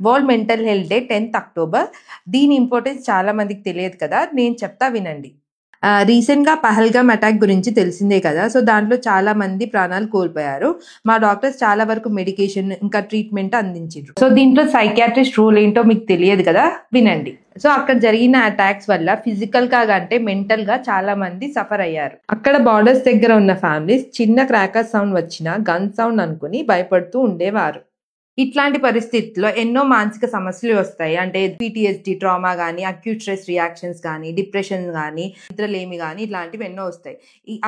World mental health day 10th October. దీని importance చాలా మందికి తెలియదు కదా, నేను చెప్తా వినండి. రీసెంట్గా పహల్గామ్ అటాక్ గురించి తెలిసిందే కదా. సో దాంట్లో చాలా మంది ప్రాణాలు కోల్పోయారు. మా డాక్టర్స్ చాలా వరకు మెడికేషన్ ఇంకా ట్రీట్మెంట్ అందించారు. సో దీంట్లో సైకియాట్రిస్ట్ రోల్ ఏంటో మీకు తెలియదు కదా, వినండి. సో అక్కడ జరిగిన అటాక్స్ వల్ల ఫిజికల్ గా అంటే మెంటల్ గా చాలా మంది సఫర్ అయ్యారు. అక్కడ బార్డర్స్ దగ్గర ఉన్న ఫ్యామిలీస్ చిన్న క్రాకర్ సౌండ్ వచ్చినా గన్ సౌండ్ అనుకుని భయపడుతూ ఉండేవారు. ఇట్లాంటి పరిస్థితుల్లో ఎన్నో మానసిక సమస్యలు వస్తాయి. అంటే PTSD ట్రామా కానీ, అక్యూట్ స్ట్రెస్ రియాక్షన్స్ కానీ, డిప్రెషన్ కానీ, నిద్రలేమి కానీ, ఇట్లాంటివి ఎన్నో వస్తాయి.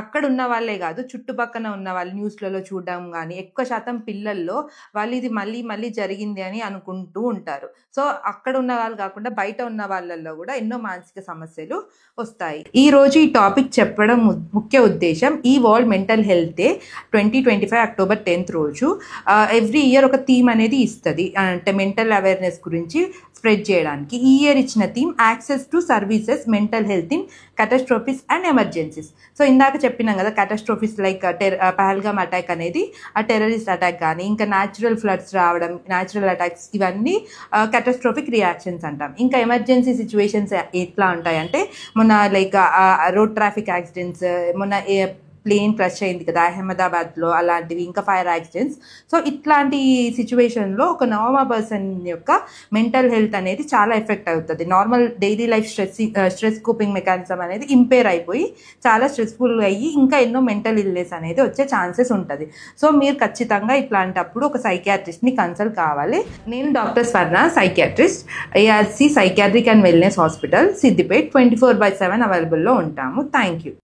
అక్కడ ఉన్న వాళ్ళే కాదు, చుట్టుపక్కల ఉన్న వాళ్ళు న్యూస్లలో చూడడం కానీ, ఎక్కువ శాతం పిల్లల్లో వాళ్ళు ఇది మళ్ళీ మళ్ళీ జరిగింది అని అనుకుంటూ ఉంటారు. సో అక్కడ ఉన్న వాళ్ళు కాకుండా బయట ఉన్న వాళ్ళల్లో కూడా ఎన్నో మానసిక సమస్యలు వస్తాయి. ఈ రోజు ఈ టాపిక్ చెప్పడం ముఖ్య ఉద్దేశం, ఈ world mental health day 2025 October 10th రోజు ఎవ్రీ ఇయర్ ఒక థీమ్ అనేది ఇస్తుంది. అంటే మెంటల్ అవేర్నెస్ గురించి స్ప్రెడ్ చేయడానికి. ఈ ఇయర్ ఇచ్చిన theme access to services mental health in catastrophes and emergencies. So ఇందాక చెప్పినాం కదా, catastrophes లైక్ పహల్గామ్ అటాక్ అనేది ఆ టెర్రరిస్ట్ అటాక్ కానీ, ఇంకా న్యాచురల్ ఫ్లడ్స్ రావడం, న్యాచురల్ అటాక్స్, ఇవన్నీ catastrophic రియాక్షన్స్ అంటాం. ఇంకా ఎమర్జెన్సీ సిచ్యువేషన్స్ ఎట్లా ఉంటాయంటే, మొన్న లైక్ రోడ్ ట్రాఫిక్ యాక్సిడెంట్స్, మొన్న ప్లేన్ క్రష్ అయింది కదా అహ్మదాబాద్లో, అలాంటివి, ఇంకా ఫైర్ యాక్సిడెంట్స్. సో ఇట్లాంటి సిచ్యువేషన్లో ఒక నార్మల్ పర్సన్ యొక్క మెంటల్ హెల్త్ అనేది చాలా ఎఫెక్ట్ అవుతుంది. Normal daily life stress coping mechanism అనేది ఇంపేర్ అయిపోయి చాలా స్ట్రెస్ఫుల్ అయ్యి ఇంకా ఎన్నో మెంటల్ ఇల్నెస్ అనేది వచ్చే ఛాన్సెస్ ఉంటుంది. సో మీరు ఖచ్చితంగా ఇట్లాంటప్పుడు ఒక సైకియాట్రిస్ట్ని కన్సల్ట్ కావాలి. నేను doctor Swarna, psychiatrist, ARC psychiatric and wellness hospital, Siddipet. 24/7 అవైలబుల్లో ఉంటాము. Thank you.